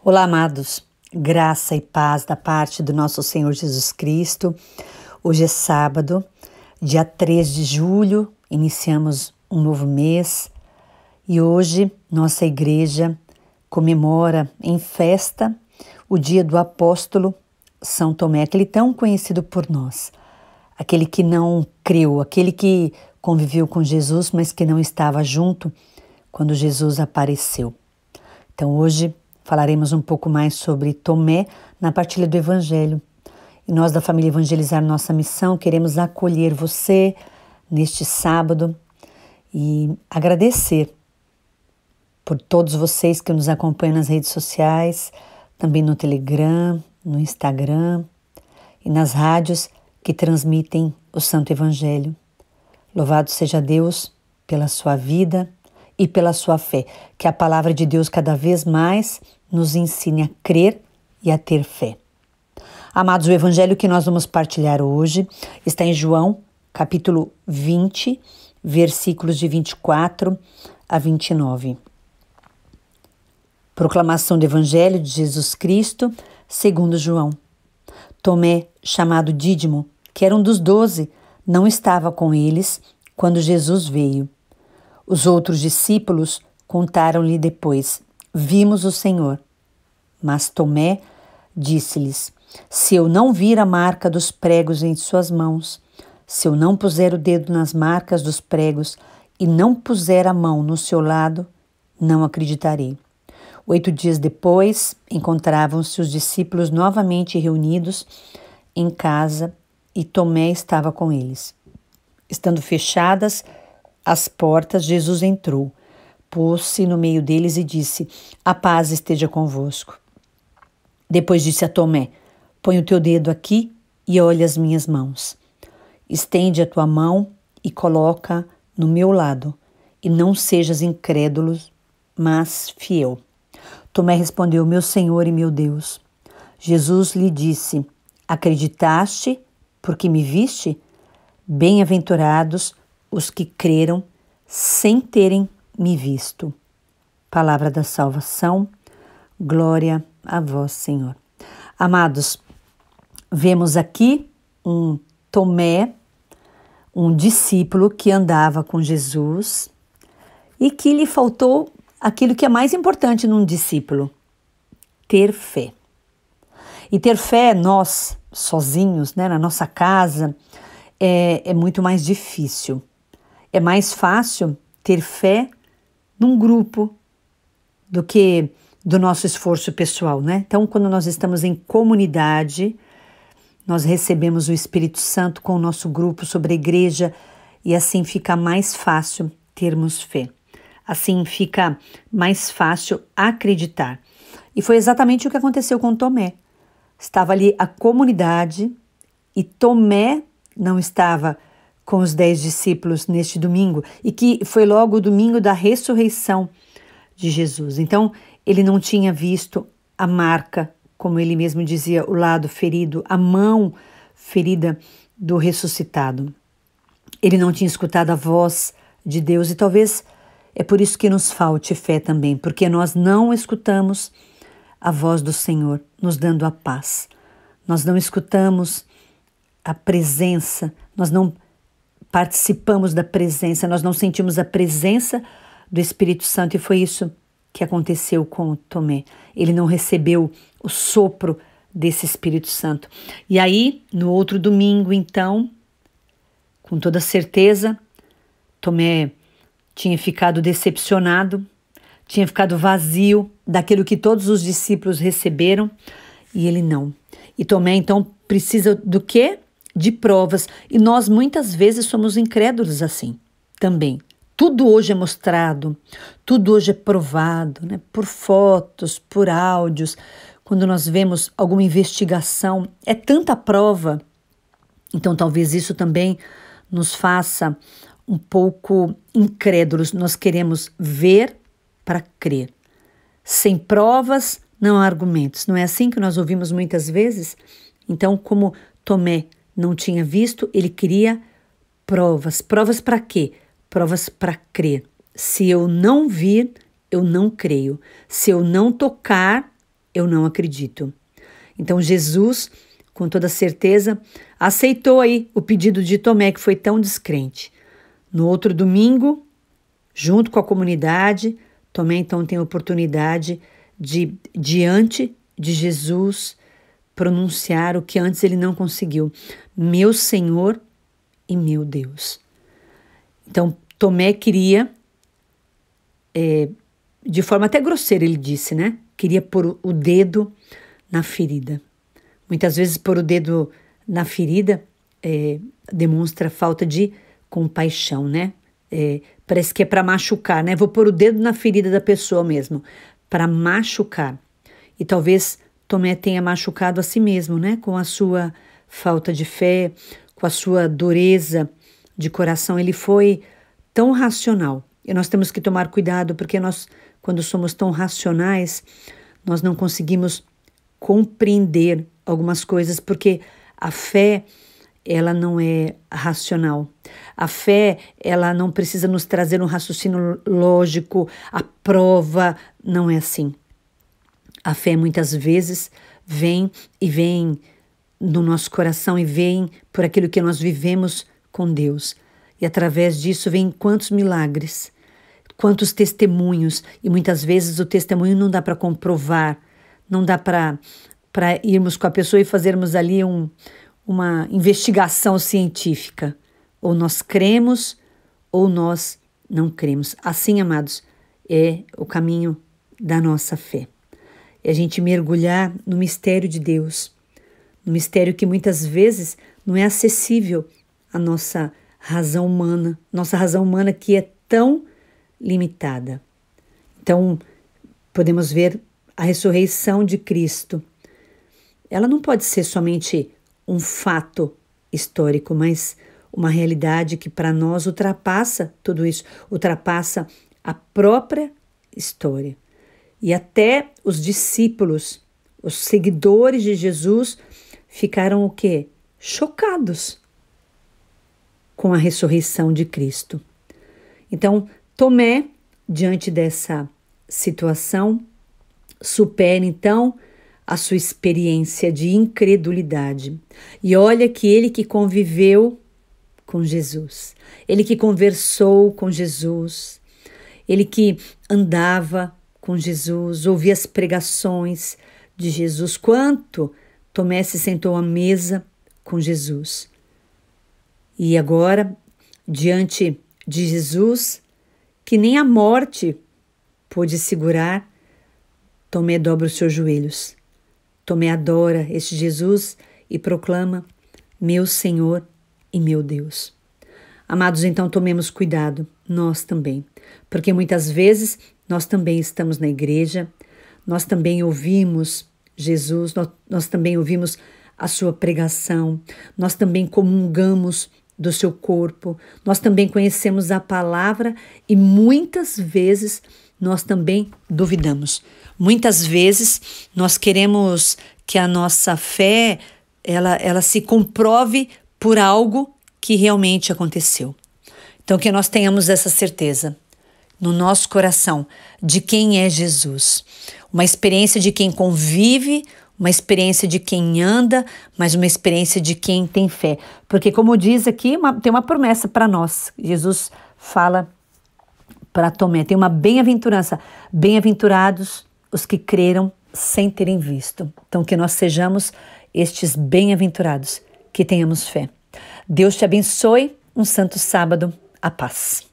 Olá, amados, graça e paz da parte do nosso Senhor Jesus Cristo. Hoje é sábado, dia 3 de julho, iniciamos um novo mês e hoje nossa igreja comemora em festa o dia do apóstolo São Tomé, aquele tão conhecido por nós, aquele que não creu, aquele que conviveu com Jesus, mas que não estava junto quando Jesus apareceu. Então hoje falaremos um pouco mais sobre Tomé na partilha do Evangelho. E nós da família Evangelizar Nossa Missão queremos acolher você neste sábado e agradecer por todos vocês que nos acompanham nas redes sociais, também no Telegram, no Instagram e nas rádios que transmitem o Santo Evangelho. Louvado seja Deus pela sua vida e pela sua fé, que a palavra de Deus cada vez mais nos ensine a crer e a ter fé. Amados, o evangelho que nós vamos partilhar hoje está em João, capítulo 20, versículos de 24 a 29. Proclamação do evangelho de Jesus Cristo, segundo João. Tomé, chamado Dídimo, que era um dos 12, não estava com eles quando Jesus veio. Os outros discípulos contaram-lhe depois: vimos o Senhor. Mas Tomé disse-lhes: se eu não vir a marca dos pregos em suas mãos, se eu não puser o dedo nas marcas dos pregos e não puser a mão no seu lado, não acreditarei. 8 dias depois, encontravam-se os discípulos novamente reunidos em casa e Tomé estava com eles. Estando fechadas as portas, Jesus entrou, pôs-se no meio deles e disse: a paz esteja convosco. Depois disse a Tomé: põe o teu dedo aqui e olha as minhas mãos. Estende a tua mão e coloca no meu lado, e não sejas incrédulo, mas fiel. Tomé respondeu: meu Senhor e meu Deus. Jesus lhe disse: acreditaste porque me viste? Bem-aventurados os que creram sem terem me visto. Palavra da salvação, glória a vós, Senhor. Amados, vemos aqui um Tomé, um discípulo que andava com Jesus e que lhe faltou aquilo que é mais importante num discípulo: ter fé. E ter fé, nós, sozinhos, na nossa casa, é muito mais difícil. É mais fácil ter fé num grupo do que do nosso esforço pessoal, Então, quando nós estamos em comunidade, nós recebemos o Espírito Santo com o nosso grupo sobre a igreja e assim fica mais fácil termos fé. Assim fica mais fácil acreditar. E foi exatamente o que aconteceu com Tomé. Estava ali a comunidade e Tomé não estava com os 10 discípulos neste domingo, e que foi logo o domingo da ressurreição de Jesus. Então, ele não tinha visto a marca, como ele mesmo dizia, o lado ferido, a mão ferida do ressuscitado. Ele não tinha escutado a voz de Deus, e talvez é por isso que nos falte fé também, porque nós não escutamos a voz do Senhor nos dando a paz. Nós não escutamos a presença, nós não participamos da presença, nós não sentimos a presença do Espírito Santo, e foi isso que aconteceu com Tomé. Ele não recebeu o sopro desse Espírito Santo. E aí, no outro domingo, então, com toda certeza, Tomé tinha ficado decepcionado, tinha ficado vazio daquilo que todos os discípulos receberam, e ele não. E Tomé, então, precisa do quê? De provas, e nós muitas vezes somos incrédulos assim também. Tudo hoje é mostrado, tudo hoje é provado, por fotos, por áudios. Quando nós vemos alguma investigação, é tanta prova. Então talvez isso também nos faça um pouco incrédulos. Nós queremos ver para crer. Sem provas não há argumentos. Não é assim que nós ouvimos muitas vezes? Então, como Tomé não tinha visto, ele queria provas. Provas para quê? Provas para crer. Se eu não vir, eu não creio. Se eu não tocar, eu não acredito. Então Jesus, com toda certeza, aceitou aí o pedido de Tomé, que foi tão descrente. No outro domingo, junto com a comunidade, Tomé então tem a oportunidade de, diante de Jesus, pronunciar o que antes ele não conseguiu: meu Senhor e meu Deus. Então Tomé queria, de forma até grosseira ele disse, né? Queria pôr o dedo na ferida. Muitas vezes pôr o dedo na ferida demonstra falta de compaixão, né? Parece que é para machucar, né? Vou pôr o dedo na ferida da pessoa mesmo, para machucar. E talvez Tomé tenha machucado a si mesmo, né? Com a sua falta de fé, com a sua dureza de coração. Ele foi tão racional. E nós temos que tomar cuidado, porque nós, quando somos tão racionais, nós não conseguimos compreender algumas coisas, porque a fé, ela não é racional. A fé, ela não precisa nos trazer um raciocínio lógico, a prova, não é assim. A fé muitas vezes vem no nosso coração e vem por aquilo que nós vivemos com Deus. E através disso vem quantos milagres, quantos testemunhos, e muitas vezes o testemunho não dá para comprovar, não dá para irmos com a pessoa e fazermos ali uma investigação científica. Ou nós cremos ou nós não cremos. Assim, amados, é o caminho da nossa fé. É a gente mergulhar no mistério de Deus, no mistério que muitas vezes não é acessível à nossa razão humana que é tão limitada. Então, podemos ver a ressurreição de Cristo. Ela não pode ser somente um fato histórico, mas uma realidade que para nós ultrapassa tudo isso, ultrapassa a própria história. E até os discípulos, os seguidores de Jesus, ficaram o quê? Chocados com a ressurreição de Cristo. Então, Tomé, diante dessa situação, supera então a sua experiência de incredulidade. E olha que ele que conviveu com Jesus, ele que conversou com Jesus, ele que andava com Jesus, ouvia as pregações de Jesus. Quanto Tomé se sentou à mesa com Jesus. E agora, diante de Jesus, que nem a morte pôde segurar, Tomé dobra os seus joelhos. Tomé adora este Jesus e proclama: meu Senhor e meu Deus. Amados, então tomemos cuidado, nós também, porque muitas vezes nós também estamos na igreja, nós também ouvimos Jesus, nós também ouvimos a sua pregação, nós também comungamos do seu corpo, nós também conhecemos a palavra e muitas vezes nós também duvidamos. Muitas vezes nós queremos que a nossa fé ela se comprove por algo que realmente aconteceu. Então que nós tenhamos essa certeza no nosso coração de quem é Jesus. Uma experiência de quem convive, uma experiência de quem anda, mas uma experiência de quem tem fé. Porque como diz aqui, tem uma promessa para nós. Jesus fala para Tomé, tem uma bem-aventurança. Bem-aventurados os que creram sem terem visto. Então que nós sejamos estes bem-aventurados, que tenhamos fé. Deus te abençoe, um santo sábado, a paz.